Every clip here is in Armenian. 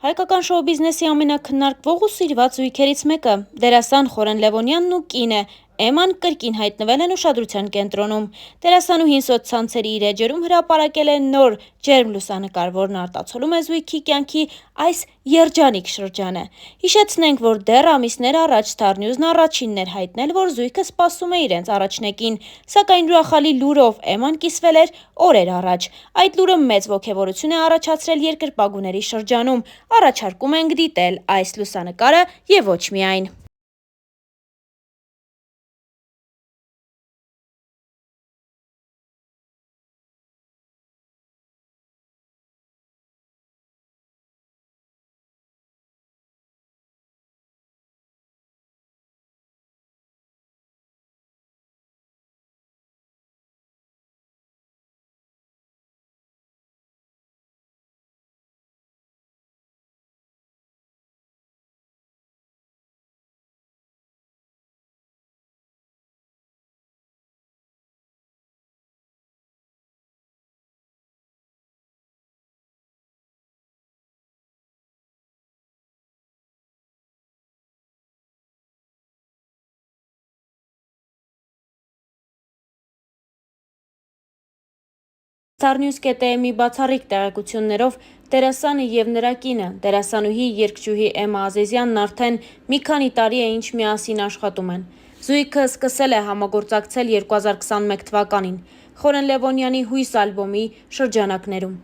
Հայկական շոու բիզնեսի ամենաքննարկվող ու սիրված զույգերից մեկը դերասան Խորեն Լևոնյանն ու կինը Էման կրկին հայտնվել են ուշադրության կենտրոնում։ Դերասանուհին սոցցանցերի իր էջերում հրապարակել է նոր ջերմ լուսանկար, որն արտացոլում է զույգի կյանքի այս երջանիկ շրջանը։ Հիշեցնենք, որ դեռ ամիսներ առաջ Star News-ն առաջինն էր հայտնել, որ զույգը սպասում է իրենց առաջնեկին, սակայն ուրախալի լուրով Էման կիսվել էր օրեր առաջ։ Այդ լուրը մեծ ոգևորություն է առաջացրել երկրպագուների շրջանում։ Առաջարկում ենք դիտել այս լուսանկարը եւ ոչ միայն։ Starnews.am-ի բացառիկ տեղեկություններով դերասանը եւ նրա կինը, դերասանուհի երգչուհի Էմմա Ազեզյանն արդեն մի քանի տարի է ինչ միասին աշխատում են։ Զույգը սկսել է համագործակցել 2021 թվականին Խորեն Լևոնյանի «Հույս» ալբոմի շրջանակներում։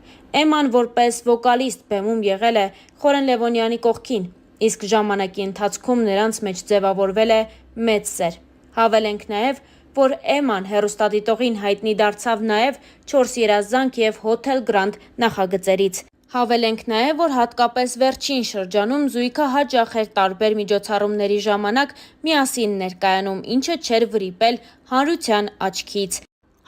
Էմման որպես վոկալիստ բեմում եղել է Խորեն Լևոնյանի կողքին, իսկ ժամանակի ընթացքում նրանց մեջ ձևավորվել է մեծ սեր։ Հավելենք նաև, որ Էմման հեռուստադիտողին հայտնի դարձավ նաև «4 երազանք» և «Հոթել Գրանդ» նախագծերից։ Հավելենք նաև, որ հատկապես վերջին շրջանում զույգը հաճախ էր տարբեր միջոցառումների ժամանակ միասին ներկայանում, ինչը չէր վրիպել հանրության աչքից։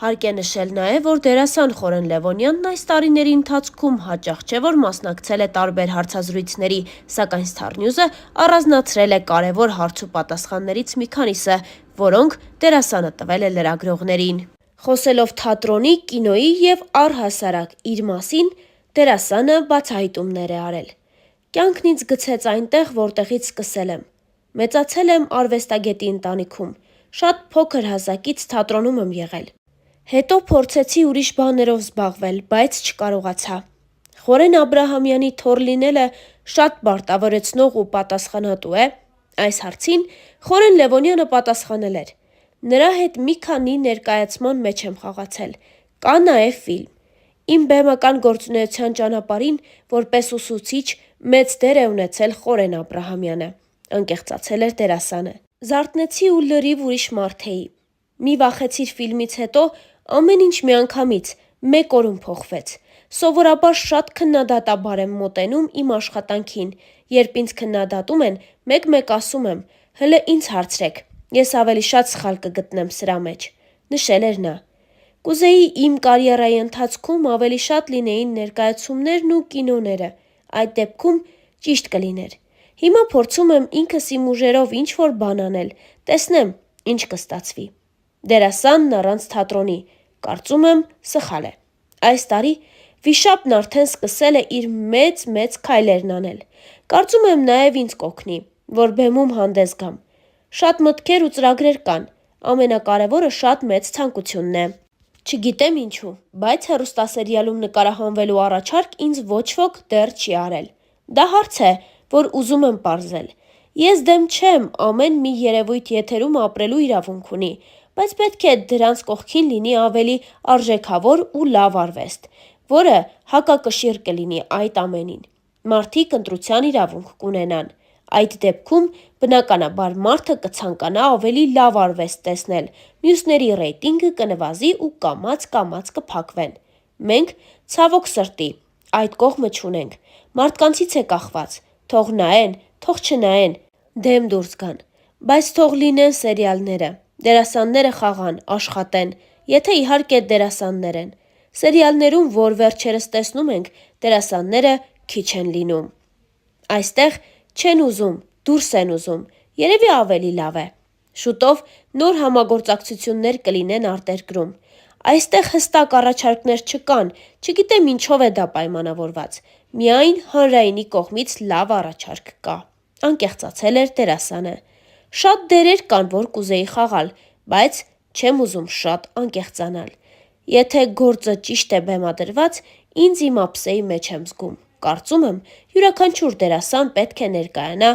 Հարկ է նշել նաև, որ դերասան Խորեն Լևոնյանն այս տարիների ընթացքում հաճախ չէ, որ մասնակցել է տարբեր հարցազրույցների, սակայն Star News-ը առանձնացրել է կարևոր հարց ու պատասխաններից մի քանիսը, որոնք դերասանը տվել է լրագրողներին։ Խոսելով թատրոնի, կինոյի և առհասարակ իր մասին, դերասանը բացահայտումներ է արել։ Կյանքն ինձ գցեց այնտեղ, որտեղից սկսել եմ։ Մեծացել եմ արվեստագետի ընտանիքում, շատ փոքր հասակից թատրոնում եմ եղել։ Հետո փորձեցի ուրիշ բաներով զբաղվել, բայց չկարողացա։ Խորեն Աբրահամյանի թոռ լինելը շատ պարտավորեցնող ու պատասխանատու է։ Այս հարցին Խորեն Լևոնյանը պատասխանել էր. նրա հետ մի քանի ներկայացման մեջ եմ խաղացել, կա նաև ֆիլմ։ Իմ բեմական գործունեության ճանապարհին որպես ուսուցիչ մեծ դեր է ունեցել Խորեն Աբրահամյանը, անկեղծացել էր դերասանը։ Զարթնեցի ու լրիվ ուրիշ մարդ էի։ Մի վախեցիր ֆիլմից հետո ամեն ինչ միանգամից մեկ օրում փոխվեց։ Սովորաբար շատ քննադատաբար եմ մոտենում իմ աշխատանքին, երբ ինձ քննադատում են, մեկ-մեկ ասում եմ, հլը ինձ հարցրեք, ես ավելի շատ սխալ կգտնեմ սրա մեջ, նշել էր նա։ Կուզեի իմ կարիերայի ընթացքում ավելի շատ լինեին ներկայացումներն ու կինոները, այդ դեպքում ճիշտ կլիներ։ Հիմա փորձում եմ ինքս իմ ուժերով ինչ-որ բան անել, տեսնեմ, ինչ կստացվի։ Դերասանն առանց թատրոնի, կարծում եմ, սխալ է։ Այս տարի Վիշապն արդեն սկսել է իր մեծ քայլերն անել։ Կարծում եմ նաև ինձ կօգնի, որ բեմում հանդես գամ։ Շատ մտքեր ու ծրագրեր կան, ամենակարևորը շատ մեծ ցանկությունն է։ Չգիտեմ ինչու, բայց հեռուստասերիալում նկարահանվելու առաջարկ ինձ ոչ ոք դեռ չի արել։ Դա հարց է, որ ուզում եմ պարզել։ Ես դեմ չեմ, ամեն մի երևույթ եթերում ապրելու իրավունք ունի, բայց պետք է դրանց կողքին լինի ավելի արժեքավոր ու լավ արվեստ, որը հակակշիռ կլինի այդ ամենին։ Մարդիկ ընտրության իրավունք կունենան։ Այդ դեպքում բնականաբար մարդը կցանկանա ավելի լավ արվեստ տեսնել, մյուսների ռեյտինգը կնվազի ու կամաց կփակվեն։ Մենք, ցավոք սրտի, այդ կողմը չունենք։ Մարդկանցից է կախված, թող նայեն, թող չնայեն, դեմ դուրս գան։ Բայց թող լինեն սերիալները, դերասանները խաղան, աշխատեն, եթե իհարկե դերասաններ են։ Սերիալներում, որ վերջերս տեսնում ենք, դերասանները քիչ են լինում։ Այստեղ չեն ուզում, դուրս են ուզում, երևի ավելի լավ է։ Շուտով նոր համագործակցություններ կլինեն արտերկրում։ Այստեղ հստակ առաջարկներ չկան, չգիտեմ ինչով է դա պայմանավորված, միայն հանրայինի կողմից լավ առաջարկ կա, անկեղծացել էր դերասանը։ Շատ դերեր կան, որ կուզեի խաղալ, բայց չեմ ուզում շատ անկեղծանալ։ Եթե գործը ճիշտ է բեմադրված, ինձ իմ ափսեի մեջ եմ զգում։ Կարծում եմ, յուրաքանչյուր դերասան պետք է ներկայանա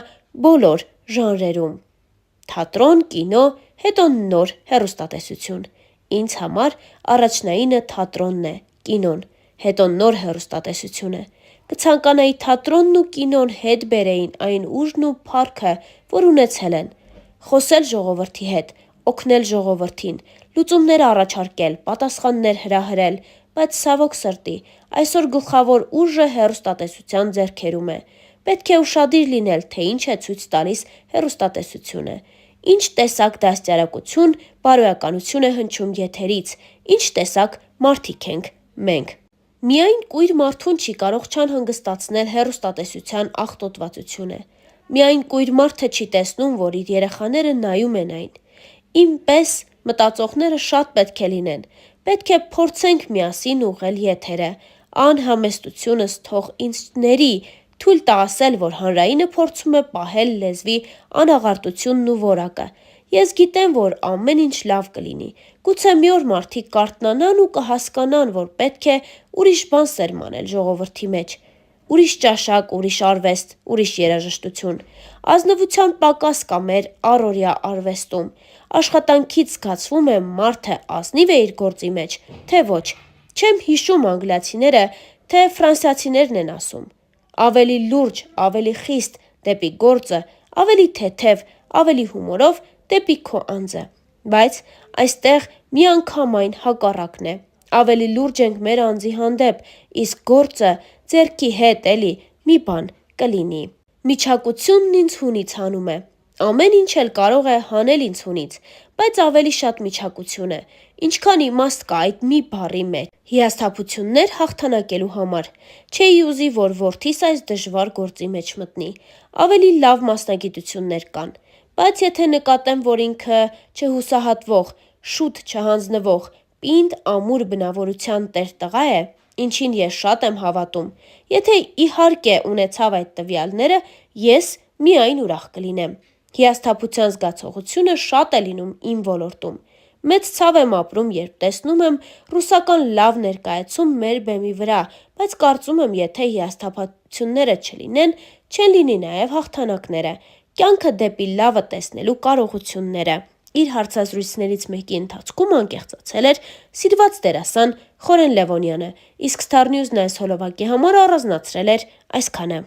բոլոր ժանրերում։ Թատրոն, կինո, հետո նոր հեռուստատեսություն։ Ինձ համար առաջնայինը թատրոնն է, կինոն, հետո նոր հեռուստատեսությունը։ Կցանկանայի թատրոնն ու կինոն հետ բերեին այն ուժն ու փառքը, որ ունեցել են։ Խոսել ժողովրդի հետ, օգնել ժողովրդին, լուծումներ առաջարկել, պատասխաններ հրահրել, բայց ցավոք սրտի, այսօր գլխավոր ուժը հեռուստատեսության ձեռքերում է։ Պետք է ուշադիր լինել, թե ինչ է ցույց տալիս հեռուստատեսությունը, ինչ տեսակ դաստիարակություն, բարոյականություն է հնչում եթերից, ինչ տեսակ մարդիկ ենք մենք։ Միայն կույր մարդուն չի կարող չանհանգստացնել հեռուստատեսության աղտոտվածությունը։ Միայն կույր մարդը չի տեսնում, որ իր երեխաները նայում են այն։ Իմ պես մտածողները շատ պետք է լինեն։ Պետք է փորձենք միասին ուղղել եթերը։ Անհամեստությունս թող ինձ ների, թույլ տա ասել, որ հանրայինը փորձում է պահել լեզվի անաղարտությունն ու որակը։ Ես գիտեմ, որ ամեն ինչ լավ կլինի։ Գուցե մի օր մարդիկ կարթնանան ու կհասկանան, որ պետք է ուրիշ բան սերմանել ժողովրդի մեջ։ Ուրիշ ճաշակ, ուրիշ արվեստ, ուրիշ երաժշտություն։ Ազնվության պակաս կա մեր առօրյա արվեստում։ Աշխատանքից զգացվում է մարդը ազնիվ է իր գործի մեջ, թե ոչ։ Չեմ հիշում անգլիացիները, թե ֆրանսիացիներն են ասում։ Ավելի լուրջ, ավելի խիստ դեպի գործը, ավելի թեթև, ավելի հումորով դեպի քո անձը։ Բայց այստեղ միանգամայն հակառակն է։ Ավելի լուրջ ենք մեր անձի հանդեպ, իսկ գործը ձեռքի հետ էլի մի բան կլինի։ Միջակությունն ինձ հունից հանում է։ Ամեն ինչ էլ կարող է հանել ինձ հունից, բայց ավելի շատ միջակություն է։ Ինչքան իմաստ կա այդ մի բառի մեջ։ Հիասթափություններ հաղթանակելու համար։ Չէի ուզի, որ որդիս այս դժվար գործի մեջ մտնի։ Ավելի լավ մասնագիտություններ կան։ Բայց եթե նկատեմ, որ ինքը չհուսահատվող, շուտ չհանձնվող, պինդ ամուր բնավորության տեր-տղա է, ինչին ես շատ եմ հավատում, եթե իհարկե ունեցավ այդ տվյալները, ես միայն ուրախ կլինեմ։ Հիասթափության զգացողությունը շատ է լինում իմ ոլորտում։ Մեծ ցավ եմ ապրում, երբ տեսնում եմ ռուսական լավ ներկայացում մեր բեմի վրա, բայց կարծում եմ, եթե հիասթափությունները չլինեն, չեն լինի նաև հաղթանակները, կյանքը դեպի լավը տեսնելու կարողությունները։ Իր հարցազրույցներից մեկի ընթացքում անկեղծացել էր սիրված դերասան Խորեն Լևոնյանը, իսկ Star News-ն այս հոլովակի համար առանձնացրել էր այսքանը։